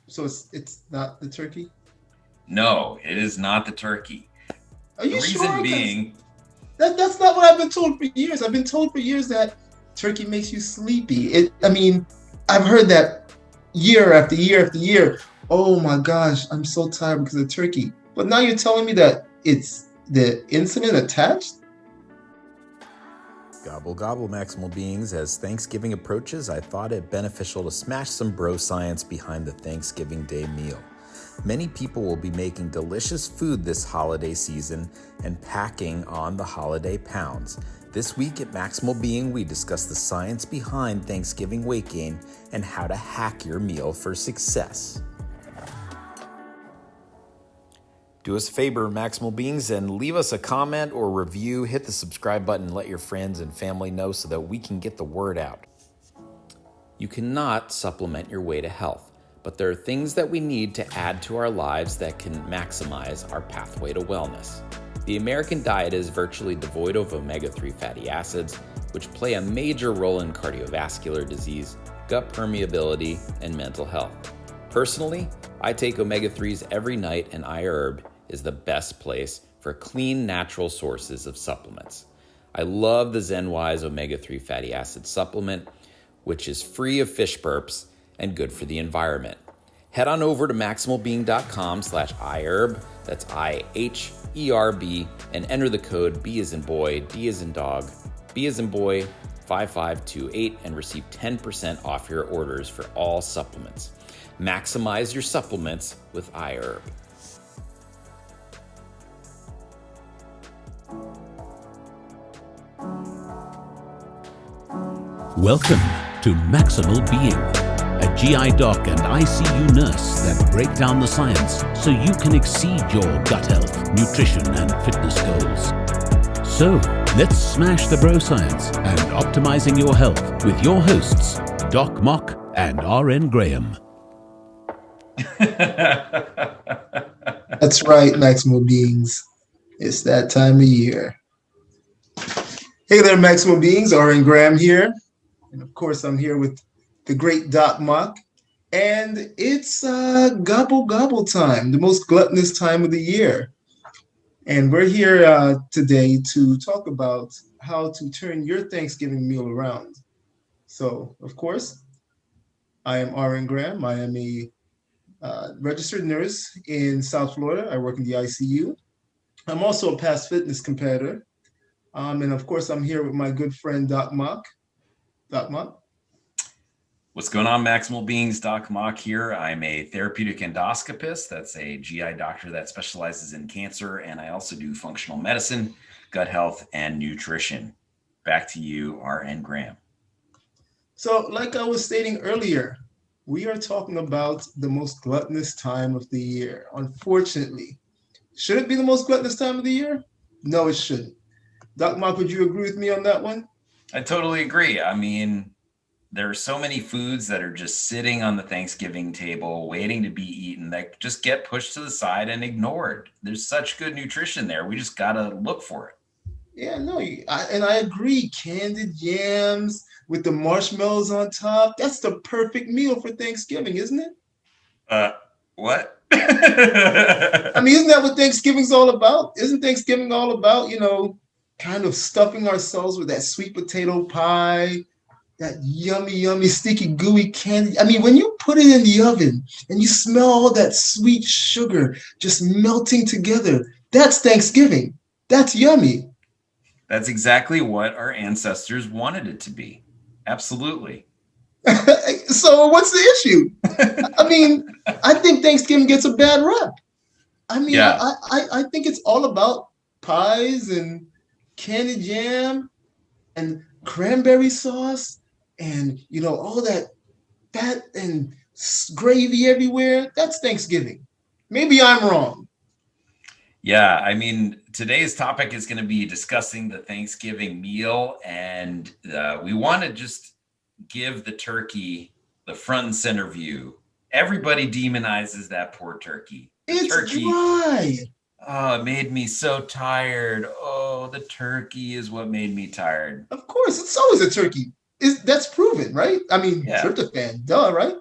So it's not the turkey? No, it is not the turkey. Are The you reason sure? Because being, that's not what I've been told for years. I've been told for years that turkey makes you sleepy. I mean, I've heard that year after year after year. Oh my gosh, I'm so tired because of turkey. But now you're telling me that it's the insulin attached? Gobble, gobble, Maximal Beings. As Thanksgiving approaches, I thought it beneficial to smash some bro science behind the Thanksgiving Day meal. Many people will be making delicious food this holiday season and packing on the holiday pounds. This week at Maximal Being, we discuss the science behind Thanksgiving weight gain and how to hack your meal for success. Do us a favor, Maximal Beings, and leave us a comment or review. Hit the subscribe button and let your friends and family know so that we can get the word out. You cannot supplement your way to health, but there are things that we need to add to our lives that can maximize our pathway to wellness. The American diet is virtually devoid of omega-3 fatty acids, which play a major role in cardiovascular disease, gut permeability, and mental health. Personally, I take omega-3s every night, and iHerb is the best place for clean, natural sources of supplements. I love the ZenWise omega-3 fatty acid supplement, which is free of fish burps and good for the environment. Head on over to maximalbeing.com/iHerb, that's IHERB, and enter the code B as in boy, D as in dog, B as in boy, 5528 and receive 10% off your orders for all supplements. Maximize your supplements with iHerb. Welcome to Maximal Being, a GI doc and ICU nurse that break down the science so you can exceed your gut health, nutrition, and fitness goals. So, let's smash the bro science and optimizing your health with your hosts, Doc Mock and RN Graham. That's right, Maximal Beings. It's that time of year. Hey there, Maximal Beings. RN Graham here. And of course, I'm here with the great Doc Mock. And it's gobble gobble time, the most gluttonous time of the year. And we're here today to talk about how to turn your Thanksgiving meal around. So, of course, I am RN Graham. I am a registered nurse in South Florida. I work in the ICU. I'm also a past fitness competitor. And of course, I'm here with my good friend, Doc Mock. Doc Mock. what's going on, Maximal Beings? Doc Mock here. I'm a therapeutic endoscopist. That's a GI doctor that specializes in cancer. And I also do functional medicine, gut health, and nutrition. Back to you, RN Graham. So, like I was stating earlier, we are talking about the most gluttonous time of the year. Unfortunately, should it be the most gluttonous time of the year? No, it shouldn't. Doc Mock, would you agree with me on that one? I totally agree. I mean, there are so many foods that are just sitting on the Thanksgiving table waiting to be eaten that just get pushed to the side and ignored. There's such good nutrition there. We just got to look for it. Yeah, no, and I agree. Candied yams with the marshmallows on top. That's the perfect meal for Thanksgiving, isn't it? Uh, what? I mean, isn't that what Thanksgiving's all about? Isn't Thanksgiving all about, kind of stuffing ourselves with that sweet potato pie, that yummy, yummy, sticky, gooey candy? I mean, when you put it in the oven and you smell all that sweet sugar just melting together, that's Thanksgiving. That's yummy. That's exactly what our ancestors wanted it to be. Absolutely. So what's the issue? I mean, I think Thanksgiving gets a bad rep. I mean, Yeah, I think it's all about pies and candy jam and cranberry sauce and, all that fat and gravy everywhere. That's Thanksgiving. Maybe I'm wrong. yeah. I mean, today's topic is going to be discussing the Thanksgiving meal, and we want to just give the turkey the front and center view. Everybody demonizes that poor turkey. The It's turkey, dry. oh, it made me so tired. Oh, the turkey is what made me tired. Of course, it's always a turkey. That's proven, right? I mean, Yeah, tryptophan, duh, right?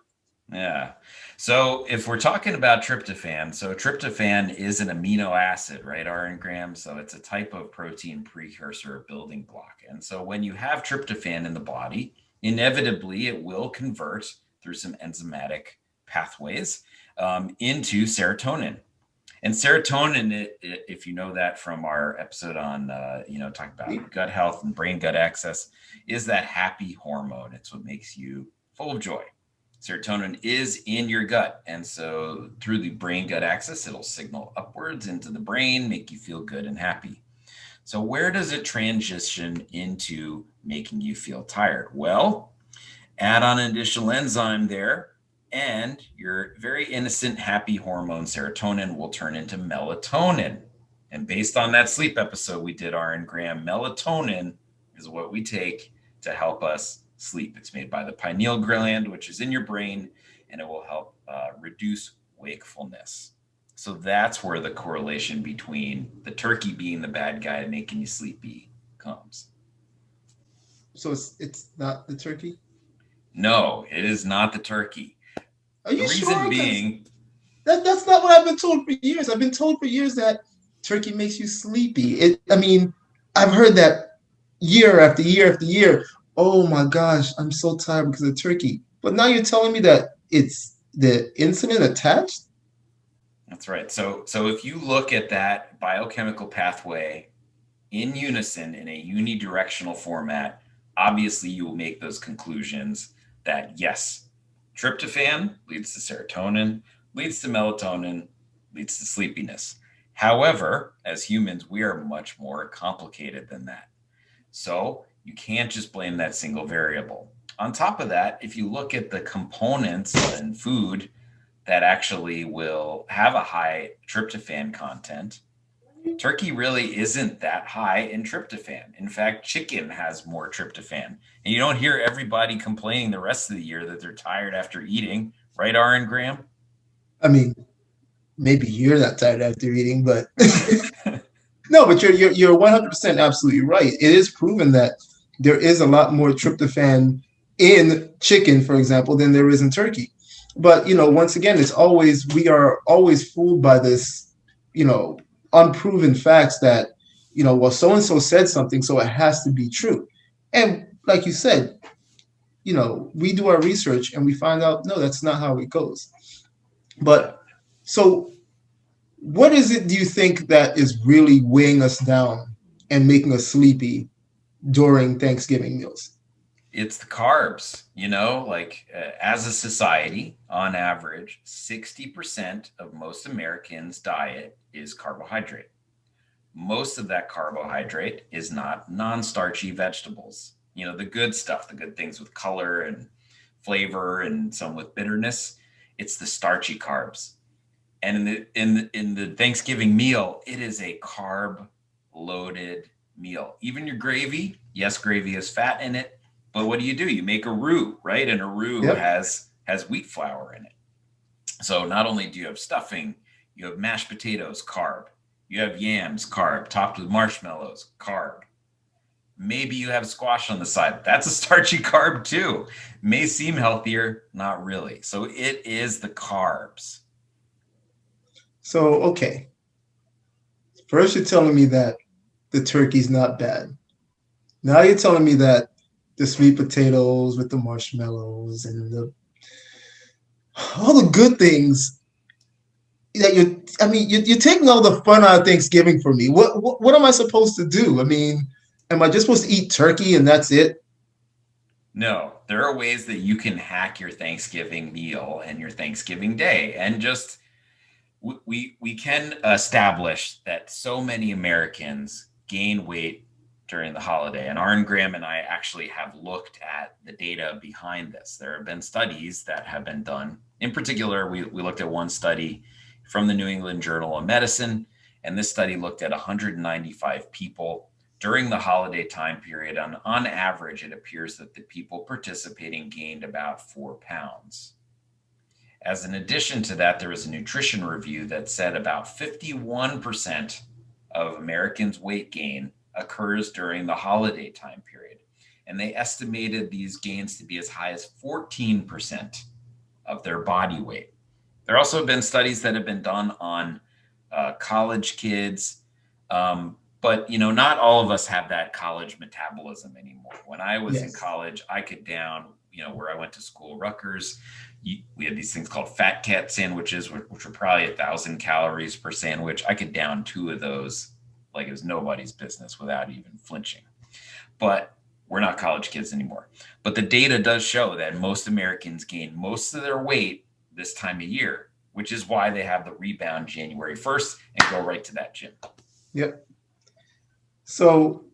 Yeah. So if we're talking about tryptophan, so tryptophan is an amino acid, right, Aaron Graham? So it's a type of protein precursor building block. And so when you have tryptophan in the body, inevitably it will convert through some enzymatic pathways into serotonin. And serotonin, if you know that from our episode on, talking about gut health and brain gut access, is that happy hormone. It's what makes you full of joy. Serotonin is in your gut. And so through the brain gut axis, it'll signal upwards into the brain, make you feel good and happy. So where does it transition into making you feel tired? Well, add on an additional enzyme there, and your very innocent, happy hormone serotonin will turn into melatonin. And based on that sleep episode we did, Aaron Graham, melatonin is what we take to help us sleep. It's made by the pineal gland, which is in your brain, and it will help reduce wakefulness. So that's where the correlation between the turkey being the bad guy making you sleepy comes. So it's not the turkey? No, it is not the turkey. Are you The reason sure? 'Cause being, that's not what I've been told for years. I've been told for years that turkey makes you sleepy. I've heard that year after year after year. Oh my gosh, I'm so tired because of turkey. But now you're telling me that it's the insulin attached? that's right. So if you look at that biochemical pathway in unison in a unidirectional format, obviously you will make those conclusions that yes, tryptophan leads to serotonin, leads to melatonin, leads to sleepiness. However, as humans, we are much more complicated than that. So you can't just blame that single variable. On top of that, if you look at the components in food that actually will have a high tryptophan content, turkey really isn't that high in tryptophan. In fact, chicken has more tryptophan. And you don't hear everybody complaining the rest of the year that they're tired after eating, right, Aaron Graham? I mean, maybe you're not tired after eating, but no, but you're 100% absolutely right. It is proven that there is a lot more tryptophan in chicken, for example, than there is in turkey. But once again, we are always fooled by this, unproven facts that, well, so and so said something, so it has to be true. And like you said, we do our research and we find out, no, that's not how it goes. But so what is it do you think that is really weighing us down and making us sleepy during Thanksgiving meals? It's the carbs, as a society, on average, 60% of most Americans' diet is carbohydrate. Most of that carbohydrate is not non-starchy vegetables. The good stuff, the good things with color and flavor and some with bitterness. It's the starchy carbs. And in the Thanksgiving meal, it is a carb loaded meal. Even your gravy, yes, gravy has fat in it, but what do? You make a roux, right? And a roux Yep. has wheat flour in it. So not only do you have stuffing, you have mashed potatoes, carb. You have yams, carb, topped with marshmallows, carb. Maybe you have squash on the side. That's a starchy carb too. May seem healthier, not really. So it is the carbs. So, okay. First, you're telling me that the turkey's not bad. Now you're telling me that the sweet potatoes with the marshmallows and all the good things that you're taking all the fun out of Thanksgiving for me. What am I supposed to do? Am I just supposed to eat turkey and that's it? No, there are ways that you can hack your Thanksgiving meal and your Thanksgiving day. And just we can establish that so many Americans gain weight during the holiday. And Aaron Graham and I actually have looked at the data behind this. There have been studies that have been done. In particular, we looked at one study from the New England Journal of Medicine, and this study looked at 195 people during the holiday time period. On average, it appears that the people participating gained about 4 pounds. As an addition to that, there was a nutrition review that said about 51% of Americans' weight gain occurs during the holiday time period. And they estimated these gains to be as high as 14% of their body weight. There also have been studies that have been done on college kids. But not all of us have that college metabolism anymore. When I was in Yes. college, I could down, where I went to school, Rutgers, we had these things called fat cat sandwiches, which were probably 1,000 calories per sandwich. I could down 2 of those like it was nobody's business without even flinching. But we're not college kids anymore. But the data does show that most Americans gain most of their weight this time of year, which is why they have the rebound January 1st and go right to that gym. Yep. So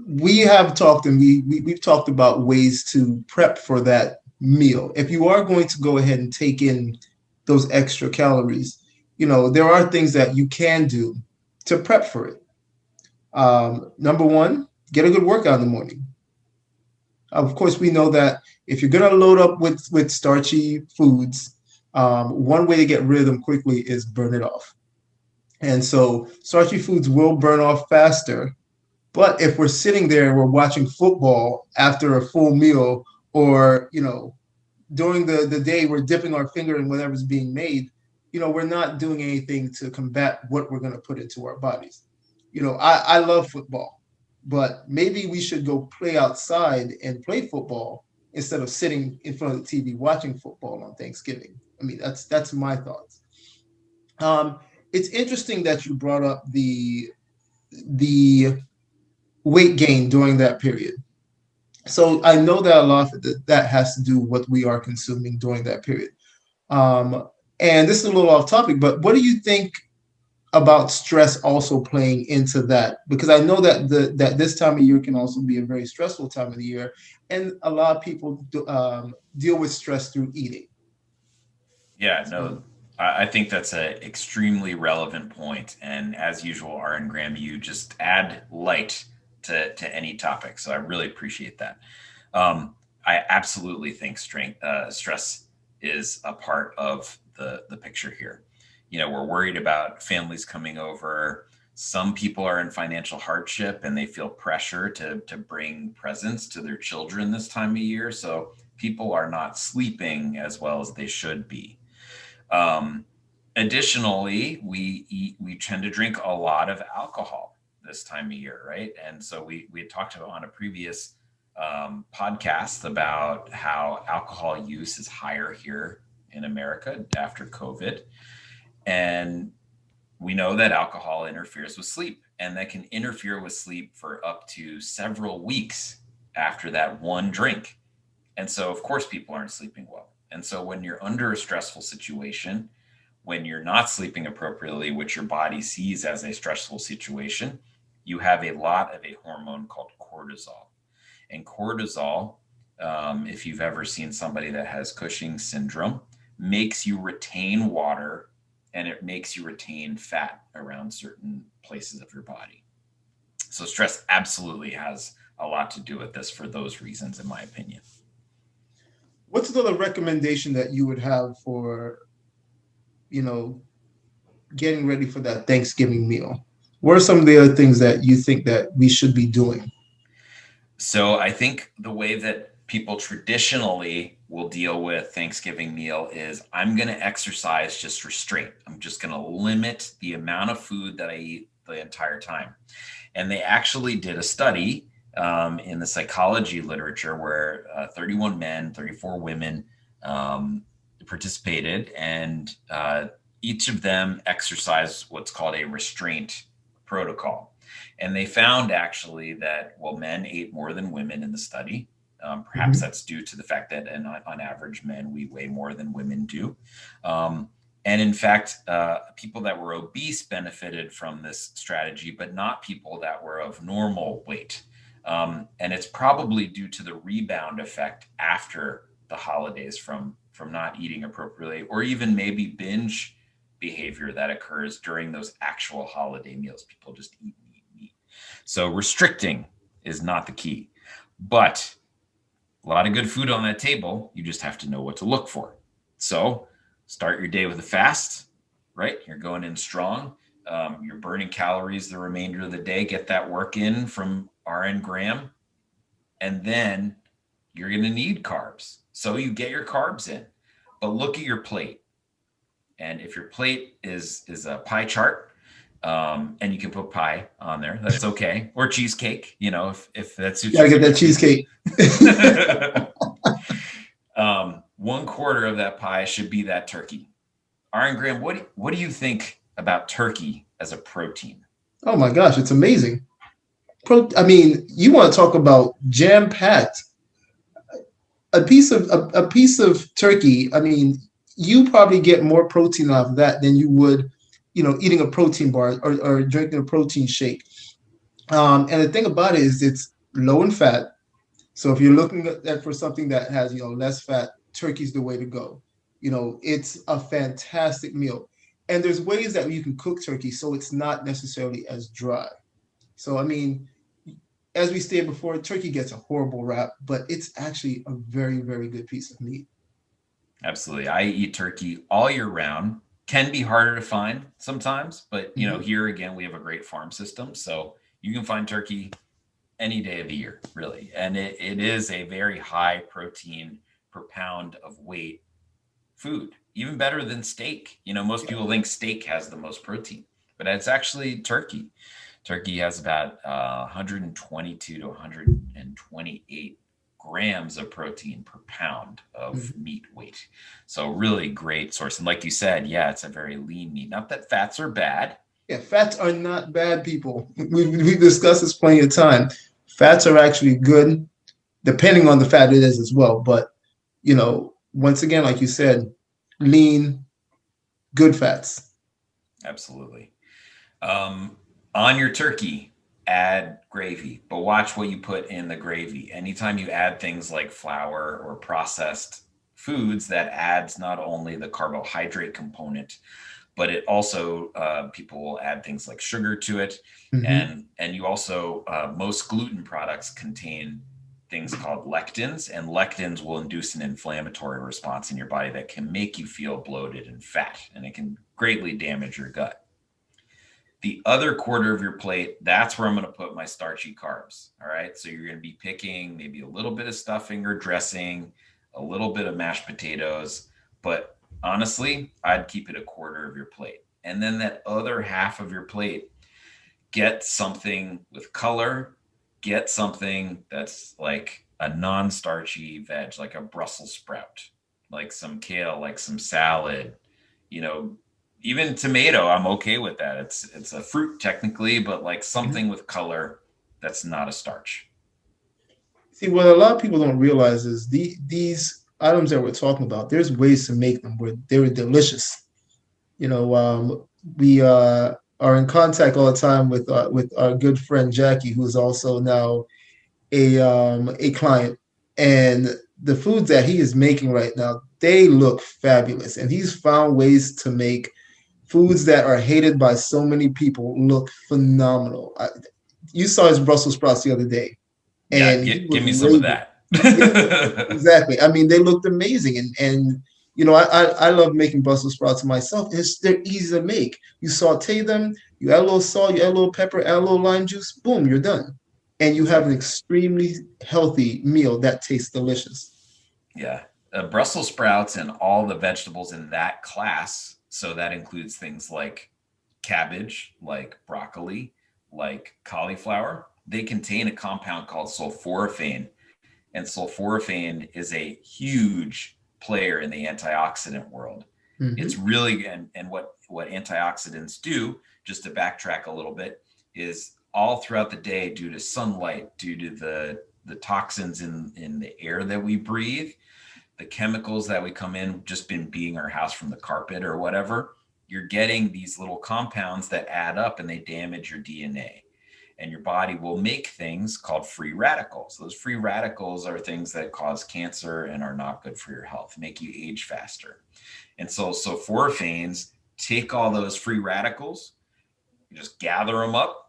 we have talked, and we've talked about ways to prep for that meal. If you are going to go ahead and take in those extra calories, there are things that you can do to prep for it. Number one, get a good workout in the morning. Of course, we know that if you're going to load up with starchy foods, one way to get rid of them quickly is burn it off. And so starchy foods will burn off faster. But if we're sitting there, we're watching football after a full meal, or, during the day, we're dipping our finger in whatever's being made, we're not doing anything to combat what we're going to put into our bodies. I love football, but maybe we should go play outside and play football instead of sitting in front of the TV watching football on Thanksgiving. I mean, that's my thoughts. It's interesting that you brought up the weight gain during that period. So I know that a lot of that has to do with what we are consuming during that period. And this is a little off topic, but what do you think about stress also playing into that? Because I know that that this time of year can also be a very stressful time of the year, and a lot of people deal with stress through eating. Yeah, no, I think that's an extremely relevant point. And as usual, Aaron Graham, you just add light to any topic. So I really appreciate that. I absolutely think stress is a part of the picture here. We're worried about families coming over. Some people are in financial hardship and they feel pressure to bring presents to their children this time of year. So people are not sleeping as well as they should be. Additionally, we tend to drink a lot of alcohol this time of year, right? And so we had talked about on a previous podcast about how alcohol use is higher here in America after COVID. And we know that alcohol interferes with sleep, and that can interfere with sleep for up to several weeks after that one drink. And so, of course, people aren't sleeping well. And so when you're under a stressful situation, when you're not sleeping appropriately, which your body sees as a stressful situation, you have a lot of a hormone called cortisol. And cortisol, if you've ever seen somebody that has Cushing's syndrome, makes you retain water, and it makes you retain fat around certain places of your body. So stress absolutely has a lot to do with this for those reasons, in my opinion. What's another recommendation that you would have for, getting ready for that Thanksgiving meal? What are some of the other things that you think that we should be doing? So I think the way that people traditionally will deal with Thanksgiving meal is, I'm going to exercise just restraint. I'm just going to limit the amount of food that I eat the entire time. And they actually did a study in the psychology literature where 31 men, 34 women participated, and each of them exercised what's called a restraint protocol. And they found actually that, men ate more than women in the study. Perhaps that's due to the fact that on average, men, we weigh more than women do. And in fact, people that were obese benefited from this strategy, but not people that were of normal weight. And it's probably due to the rebound effect after the holidays from not eating appropriately, or even maybe binge behavior that occurs during those actual holiday meals. People just eat. So restricting is not the key, but a lot of good food on that table. You just have to know what to look for. So start your day with a fast, right? You're going in strong. You're burning calories the remainder of the day. Get that work in from RN Graham. And then you're going to need carbs. So you get your carbs in, but look at your plate. And if your plate is a pie chart, and you can put pie on there, that's okay. Or cheesecake, if that suits Gotta your get that fancy. cheesecake. 1/4 of that pie should be that turkey. Aaron Graham, what do you think about turkey as a protein? Oh my gosh, it's amazing. I mean, you want to talk about jam-packed. A piece of turkey. I mean, you probably get more protein out of that than you would, eating a protein bar or drinking a protein shake. And the thing about it is it's low in fat. So if you're looking for something that has, less fat, turkey's the way to go. It's a fantastic meal. And there's ways that you can cook turkey so it's not necessarily as dry. So, I mean, as we stated before, turkey gets a horrible rap, but it's actually a very, very good piece of meat. Absolutely. I eat turkey all year round. Can be harder to find sometimes, but here again, we have a great farm system. So you can find turkey any day of the year, really. And it is a very high protein per pound of weight food, even better than steak. Most people think steak has the most protein, but it's actually turkey. Turkey has about 122 to 128 grams of protein per pound of meat weight. So really great source. And like you said, yeah, it's a very lean meat. Not that fats are bad. Yeah, fats are not bad, people. We've discussed this plenty of time. Fats are actually good, depending on the fat it is as well. But, once again, like you said, lean, good fats. Absolutely. On your turkey, add gravy, but watch what you put in the gravy. Anytime you add things like flour or processed foods, that adds not only the carbohydrate component, but it also people will add things like sugar to it, and you also most gluten products contain things called lectins, and lectins will induce an inflammatory response in your body that can make you feel bloated and fat, and it can greatly damage your gut. The other 1/4 of your plate, that's where I'm going to put my starchy carbs. All right. So you're going to be picking maybe a little bit of stuffing or dressing, a little bit of mashed potatoes. But honestly, I'd keep it a 1/4 of your plate. And then that other half of your plate, get something with color, get something that's like a non-starchy veg, like a Brussels sprout, like some kale, like some salad, even tomato. I'm okay with that. It's a fruit technically, but like something with color that's not a starch. See, what a lot of people don't realize is these items that we're talking about, there's ways to make them where they're delicious. We are in contact all the time with our good friend Jackie, who's also now a client, and the foods that he is making right now, they look fabulous, and he's found ways to make foods that are hated by so many people look phenomenal. You saw his Brussels sprouts the other day, Yeah, and he give was me some of raving. that. Yeah, exactly. I mean, they looked amazing, and I love making Brussels sprouts myself. They're easy to make. You saute them, you add a little salt, you add a little pepper, add a little lime juice, boom, you're done, and you have an extremely healthy meal that tastes delicious. Yeah. Brussels sprouts and all the vegetables in that class. So that includes things like cabbage, like broccoli, like cauliflower. They contain a compound called sulforaphane. And sulforaphane is a huge player in the antioxidant world. It's really, and what antioxidants do, just to backtrack a little bit, is all throughout the day, due to sunlight, due to the toxins in the air that we breathe, the chemicals that we come in, just been beating our house from the carpet or whatever, you're getting these little compounds that add up and they damage your DNA. And your body will make things called free radicals. Those free radicals are things that cause cancer and are not good for your health, make you age faster. And so sulforaphanes take all those free radicals, you just gather them up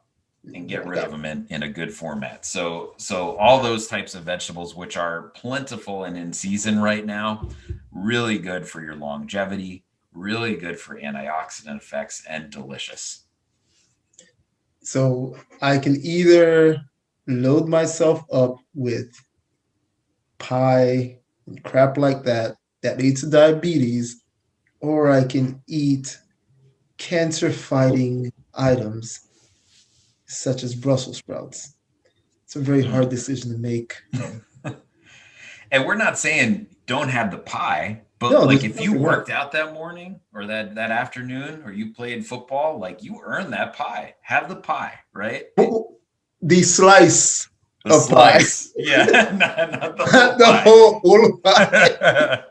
and get rid of them in a good format. So all those types of vegetables, which are plentiful and in season right now, really good for your longevity, really good for antioxidant effects, and delicious. So I can either load myself up with pie, crap like that leads to diabetes, or I can eat cancer-fighting items such as Brussels sprouts. It's a very hard decision to make. And we're not saying don't have the pie, but No, like there's if you nothing wrong. worked out that morning or that afternoon or you played football, like you earned that pie. Have the pie, right? The slice The of pie, slice. Yeah, not the whole not the pie. whole pie.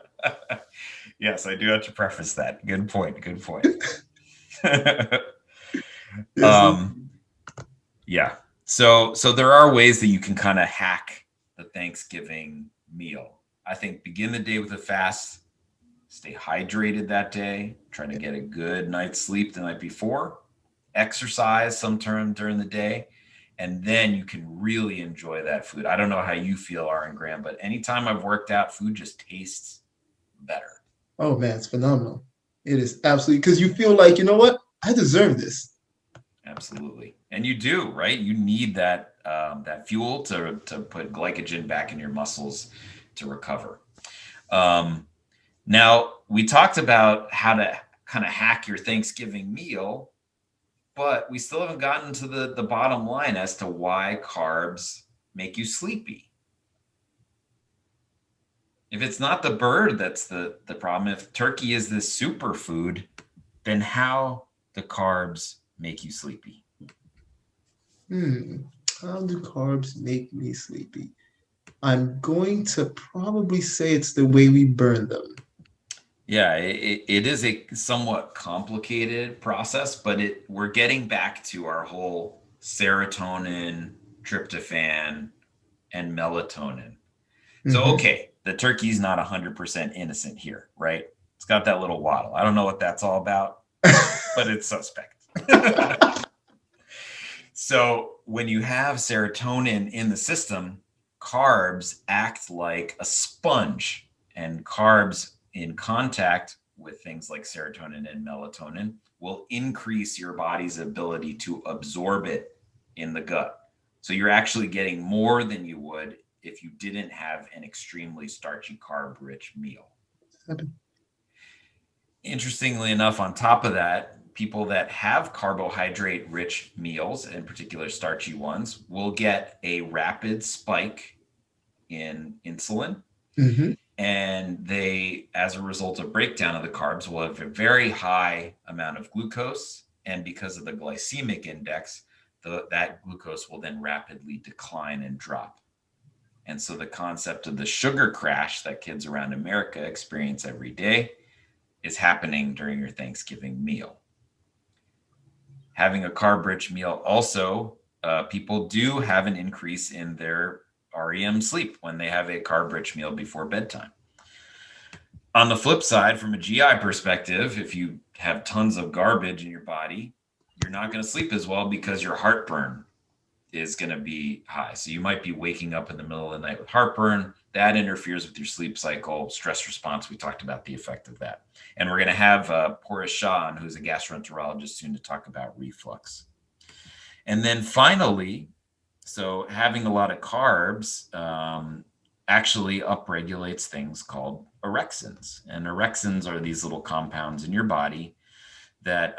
Yes, I do have to preface that. Good point. Good point. Yes, Yeah. So there are ways that you can kind of hack the Thanksgiving meal. I think begin the day with a fast, stay hydrated that day, try to get a good night's sleep the night before, exercise sometime during the day, and then you can really enjoy that food. I don't know how you feel, Aaron Graham, but anytime I've worked out, food just tastes better. oh man, it's phenomenal. It is absolutely, because you feel like, you know what? I deserve this. Absolutely. And you do, right? You need that that fuel to put glycogen back in your muscles to recover. Now, we talked about how to kind of hack your Thanksgiving meal, but we still haven't gotten to the bottom line as to why carbs make you sleepy. If it's not the bird that's the problem, if turkey is this superfood, then how do carbs make you sleepy? How do carbs make me sleepy? I'm going to probably say it's the way we burn them. Yeah, it is a somewhat complicated process, but we're getting back to our whole serotonin, tryptophan, and melatonin. So, okay, the turkey's not 100% innocent here, right? It's got that little waddle. I don't know what that's all about, but it's suspect. So when you have serotonin in the system, carbs act like a sponge, and carbs in contact with things like serotonin and melatonin will increase your body's ability to absorb it in the gut. So you're actually getting more than you would if you didn't have an extremely starchy, carb-rich meal. Interestingly enough, on top of that, people that have carbohydrate-rich meals, in particular starchy ones, will get a rapid spike in insulin. And they, as a result of breakdown of the carbs, will have a very high amount of glucose. And because of the glycemic index, that glucose will then rapidly decline and drop. And so the concept of the sugar crash that kids around America experience every day is happening during your Thanksgiving meal. Having a carb-rich meal also, people do have an increase in their REM sleep when they have a carb-rich meal before bedtime. On the flip side, from a GI perspective, if you have tons of garbage in your body, you're not going to sleep as well because your heartburn is going to be high. So you might be waking up in the middle of the night with heartburn. That interferes with your sleep cycle, stress response. We talked about the effect of that. And we're going to have Porus Shah, who's a gastroenterologist, soon to talk about reflux. And then finally, so having a lot of carbs actually upregulates things called orexins. And orexins are these little compounds in your body that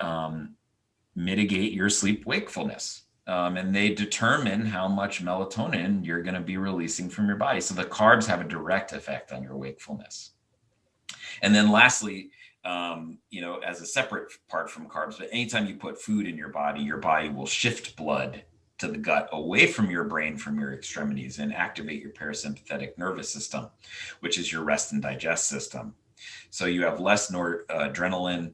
mitigate your sleep wakefulness. And they determine how much melatonin you're going to be releasing from your body. So the carbs have a direct effect on your wakefulness. And then lastly, as a separate part from carbs, but anytime you put food in your body will shift blood to the gut away from your brain, from your extremities, and activate your parasympathetic nervous system, which is your rest and digest system. So you have less adrenaline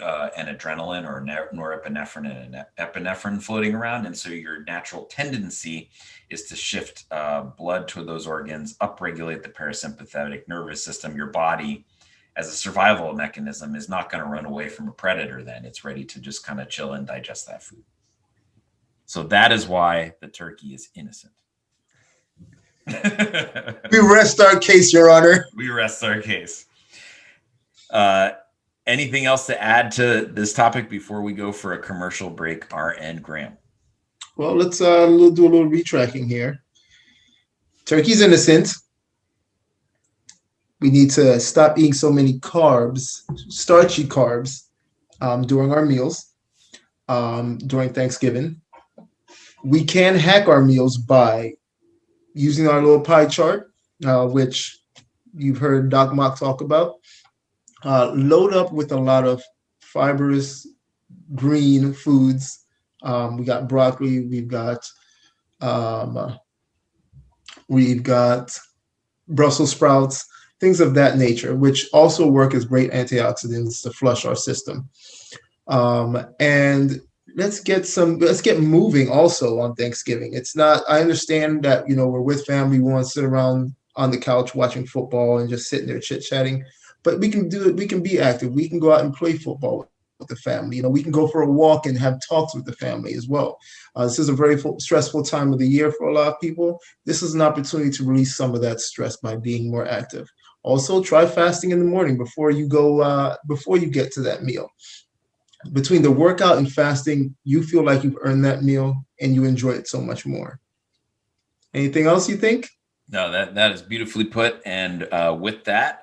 and adrenaline, or norepinephrine and epinephrine floating around. And so your natural tendency is to shift blood to those organs, upregulate the parasympathetic nervous system. Your body, as a survival mechanism, is not going to run away from a predator then. It's ready to just kind of chill and digest that food. So that is why the turkey is innocent. We rest our case, Your Honor. We rest our case. Anything else to add to this topic before we go for a commercial break, R.N. Graham? Well, let's do a little retracking here. Turkey's innocent. We need to stop eating so many carbs, starchy carbs, during our meals, during Thanksgiving. We can hack our meals by using our little pie chart, which you've heard Doc Mock talk about. Load up with a lot of fibrous green foods. We got broccoli, um, we've got Brussels sprouts, things of that nature, which also work as great antioxidants to flush our system. And let's get moving also on Thanksgiving. It's not, I understand that, we're with family, we want to sit around on the couch watching football and just sitting there chit-chatting, but we can do it. We can be active. We can go out and play football with the family. We can go for a walk and have talks with the family as well. This is a very stressful time of the year for a lot of people. This is an opportunity to release some of that stress by being more active. Also, try fasting in the morning before you get to that meal. Between the workout and fasting, you feel like you've earned that meal and you enjoy it so much more. Anything else you think? No, that is beautifully put. And with that,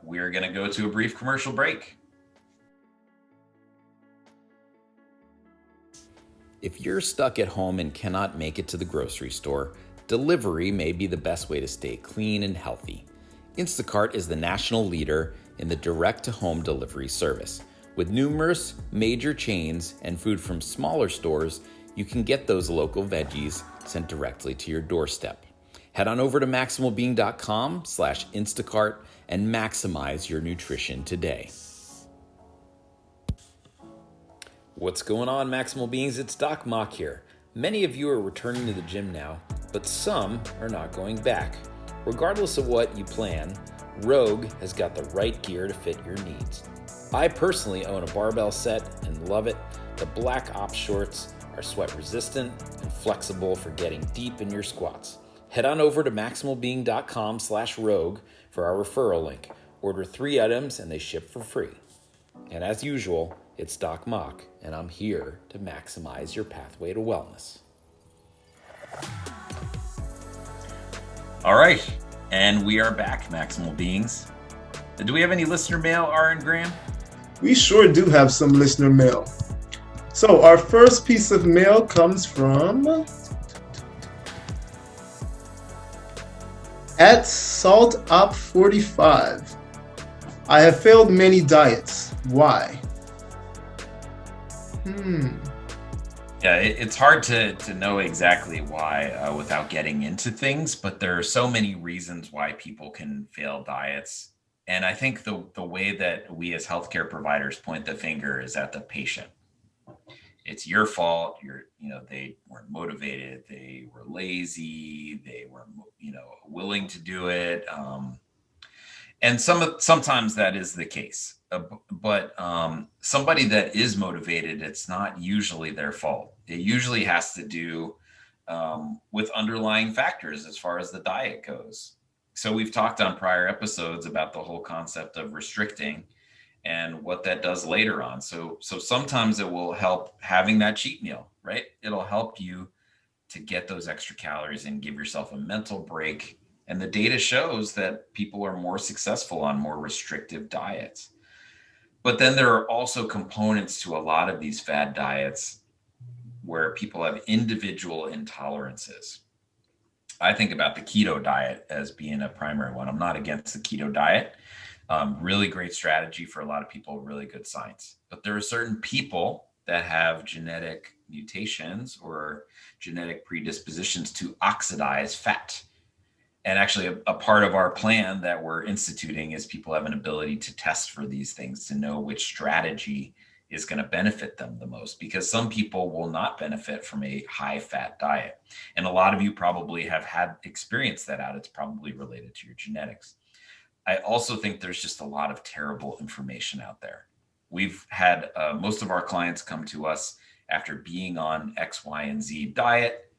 we're going to go to a brief commercial break. If you're stuck at home and cannot make it to the grocery store, delivery may be the best way to stay clean and healthy. Instacart is the national leader in the direct-to-home delivery service. With numerous major chains and food from smaller stores, you can get those local veggies sent directly to your doorstep. Head on over to maximalbeing.com/Instacart and maximize your nutrition today. What's going on, Maximal Beings? It's Doc Mock here. Many of you are returning to the gym now, but some are not going back. Regardless of what you plan, Rogue has got the right gear to fit your needs. I personally own a barbell set and love it. The Black Ops shorts are sweat resistant and flexible for getting deep in your squats. Head on over to maximalbeing.com/rogue for our referral link. Order 3 items and they ship for free. And as usual, it's Doc Mock, and I'm here to maximize your pathway to wellness. All right, and we are back, Maximal Beings. Do we have any listener mail, R and Graham? We sure do have some listener mail. So our first piece of mail comes from @saltop45. I have failed many diets. Why? Yeah, it's hard to know exactly why without getting into things, but there are so many reasons why people can fail diets. And I think the way that we as healthcare providers point the finger is at the patient. It's your fault. They weren't motivated. They were lazy. They were, willing to do it. And sometimes that is the case. But somebody that is motivated, it's not usually their fault. It usually has to do with underlying factors as far as the diet goes. So we've talked on prior episodes about the whole concept of restricting and what that does later on. So sometimes it will help having that cheat meal, right? It'll help you to get those extra calories and give yourself a mental break. And the data shows that people are more successful on more restrictive diets. But then there are also components to a lot of these fad diets where people have individual intolerances. I think about the keto diet as being a primary one. I'm not against the keto diet. Really great strategy for a lot of people, really good science. But there are certain people that have genetic mutations or genetic predispositions to oxidize fat. And actually, a part of our plan that we're instituting is people have an ability to test for these things to know which strategy is going to benefit them the most, because some people will not benefit from a high fat diet. And a lot of you probably have had experienced that out. It's probably related to your genetics. I also think there's just a lot of terrible information out there. We've had most of our clients come to us after being on X, Y, and Z diet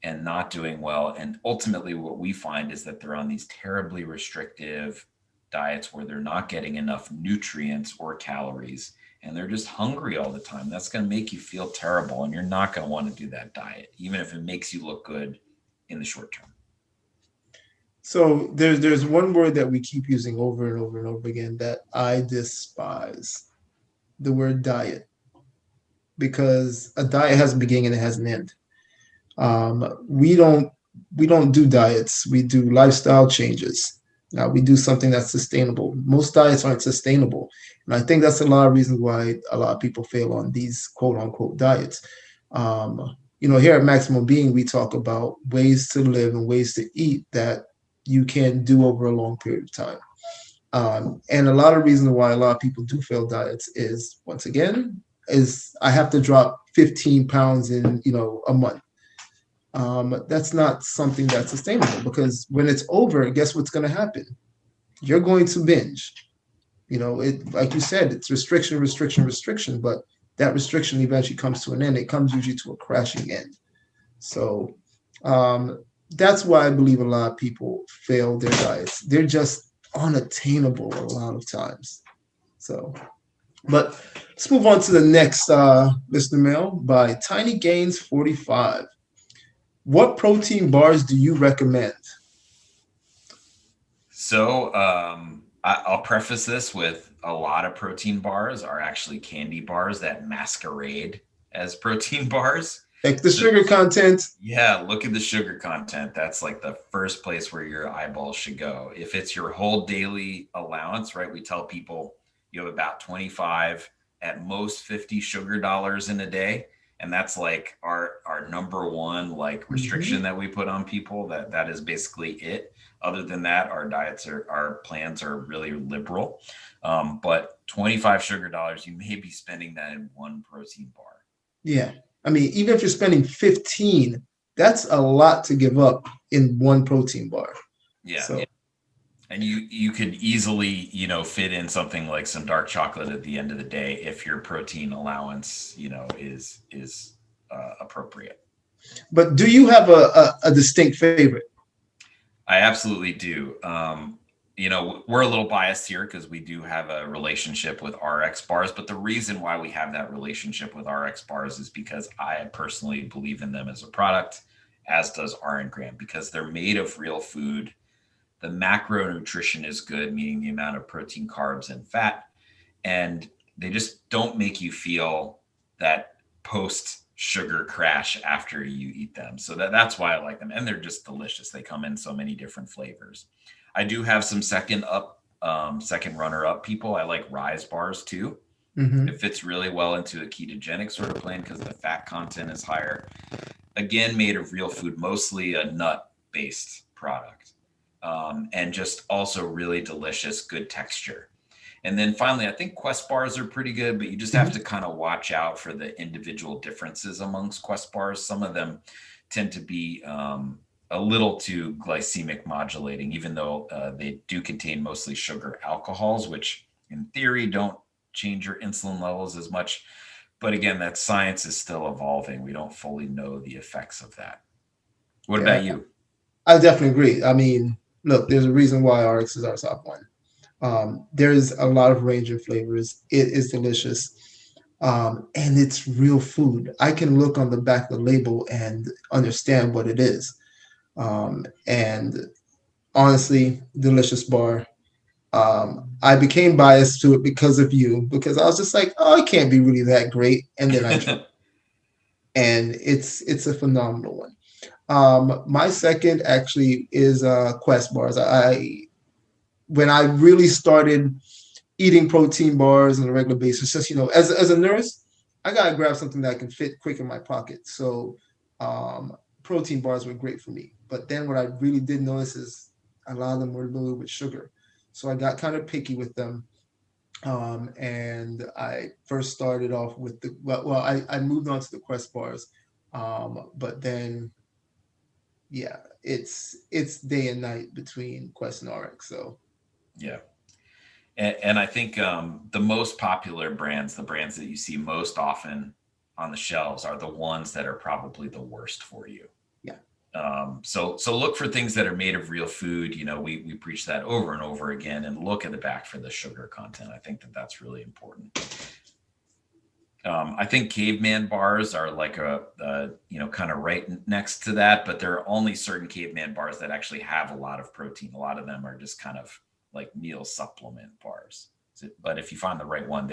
and not doing well. And ultimately what we find is that they're on these terribly restrictive diets where they're not getting enough nutrients or calories, and they're just hungry all the time. That's going to make you feel terrible, and you're not going to want to do that diet, even if it makes you look good in the short term. So there's one word that we keep using over and over and over again that I despise, the word diet, because a diet has a beginning and it has an end. We don't do diets. We do lifestyle changes. Now we do something that's sustainable. Most diets aren't sustainable, and I think that's a lot of reasons why a lot of people fail on these quote unquote diets. Here at Maximal Being, we talk about ways to live and ways to eat that you can do over a long period of time. And a lot of reasons why a lot of people do fail diets is, once again, is I have to drop 15 pounds in, a month. That's not something that's sustainable, because when it's over, guess what's going to happen? You're going to binge. Like you said, it's restriction, restriction, restriction, but that restriction eventually comes to an end. It comes usually to a crashing end. So that's why I believe a lot of people fail their diets. They're just unattainable a lot of times. So, but let's move on to the next listener mail by Tiny Gains 45. What protein bars do you recommend? So I'll preface this with a lot of protein bars are actually candy bars that masquerade as protein bars. Like the sugar content. Yeah, look at the sugar content. That's like the first place where your eyeballs should go. If it's your whole daily allowance, right? We tell people you have about 25, at most 50 sugar dollars in a day. And that's like our number one like restriction that we put on people. That is basically it. Other than that, our plans are really liberal. But 25 sugar dollars, you may be spending that in one protein bar. Yeah. I mean, even if you're spending 15, that's a lot to give up in one protein bar. Yeah. So. And you could easily, fit in something like some dark chocolate at the end of the day if your protein allowance, is appropriate. But do you have a distinct favorite? I absolutely do. We're a little biased here because we do have a relationship with RX bars, but the reason why we have that relationship with RX bars is because I personally believe in them as a product, as does Gram, because they're made of real food. The macronutrition is good, meaning the amount of protein, carbs, and fat, and they just don't make you feel that post-sugar crash after you eat them. So that's why I like them, and they're just delicious. They come in so many different flavors. I do have some second runner-up people. I like Rise bars too. Mm-hmm. It fits really well into a ketogenic sort of plan because the fat content is higher. Again, made of real food, mostly a nut-based product. And just also really delicious, good texture. And then finally, I think Quest bars are pretty good, but you just have to kind of watch out for the individual differences amongst Quest bars. Some of them tend to be a little too glycemic modulating, even though they do contain mostly sugar alcohols, which in theory don't change your insulin levels as much. But again, that science is still evolving. We don't fully know the effects of that. What about you? I definitely agree. I mean, look, there's a reason why RX is our top one. There's a lot of range in flavors. It is delicious. And it's real food. I can look on the back of the label and understand what it is. And honestly, delicious bar. I became biased to it because of you, because I was just like, oh, it can't be really that great. And then I tried. And it's a phenomenal one. My second actually is Quest bars. When I really started eating protein bars on a regular basis, just as a nurse, I gotta grab something that can fit quick in my pocket. So protein bars were great for me. But then what I really did notice is a lot of them were loaded with sugar. So I got kind of picky with them. And I first started off with I moved on to the Quest bars. But then yeah, it's day and night between Quest and RX. So yeah. And I think the most popular brands, the brands that you see most often on the shelves, are the ones that are probably the worst for you. Yeah. So look for things that are made of real food. We preach that over and over again, and look at the back for the sugar content. I think that's really important. I think caveman bars are like kind of right next to that, but there are only certain caveman bars that actually have a lot of protein. A lot of them are just kind of like meal supplement bars. But if you find the right one,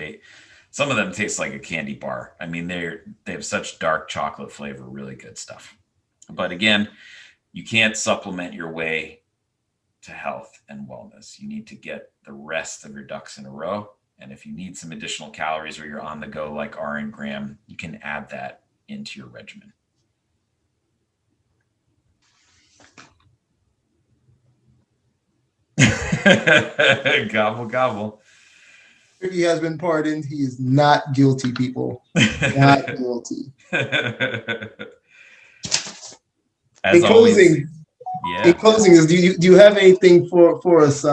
some of them taste like a candy bar. I mean, they have such dark chocolate flavor, really good stuff. But again, you can't supplement your way to health and wellness. You need to get the rest of your ducks in a row. And if you need some additional calories or you're on the go like RN Graham, you can add that into your regimen. Gobble, gobble. He has been pardoned. He is not guilty, people. Not guilty. As always, yeah. In closing, do you have anything for us?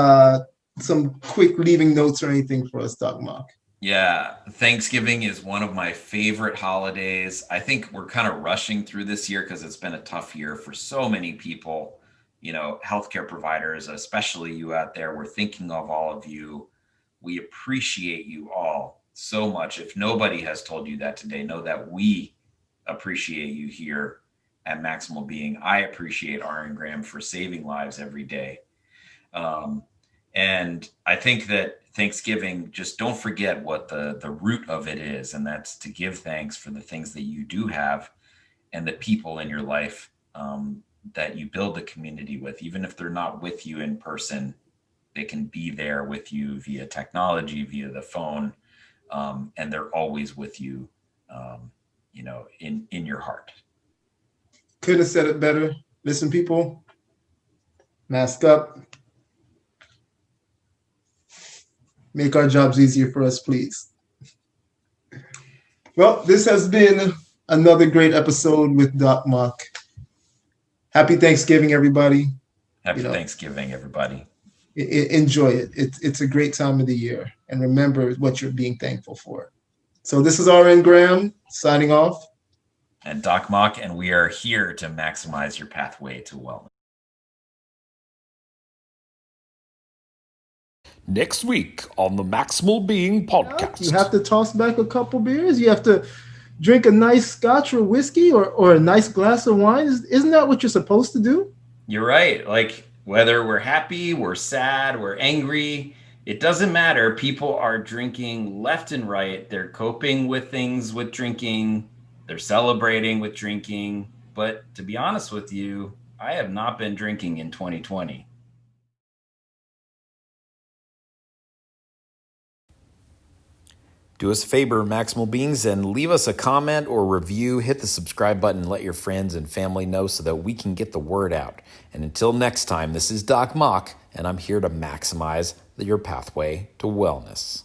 Some quick leaving notes or anything for us, Doc Mark? Yeah, Thanksgiving is one of my favorite holidays. I think we're kind of rushing through this year because it's been a tough year for so many people. You know, healthcare providers, especially you out there. We're thinking of all of you. We appreciate you all so much. If nobody has told you that today, know that we appreciate you here at Maximal Being. I appreciate RN Graham for saving lives every day. And I think that Thanksgiving, just don't forget what the root of it is. And that's to give thanks for the things that you do have and the people in your life that you build a community with. Even if they're not with you in person, they can be there with you via technology, via the phone. And they're always with you, in your heart. Couldn't have said it better. Listen, people, mask up. Make our jobs easier for us, please. Well, this has been another great episode with Doc Mark. Happy Thanksgiving, everybody. Happy Thanksgiving, everybody. Enjoy it. It's a great time of the year. And remember what you're being thankful for. So this is RN Graham signing off. And Doc Mark, and we are here to maximize your pathway to wellness. Next week on the Maximal Being podcast. You have to toss back a couple beers. You have to drink a nice scotch or whiskey or a nice glass of wine. Isn't that what you're supposed to do? You're right. Like whether we're happy, we're sad, we're angry, it doesn't matter. People are drinking left and right. They're coping with things with drinking. They're celebrating with drinking. But to be honest with you, I have not been drinking in 2020. Do us a favor, Maximal Beings, and leave us a comment or review. Hit the subscribe button and let your friends and family know so that we can get the word out. And until next time, this is Doc Mock, and I'm here to maximize your pathway to wellness.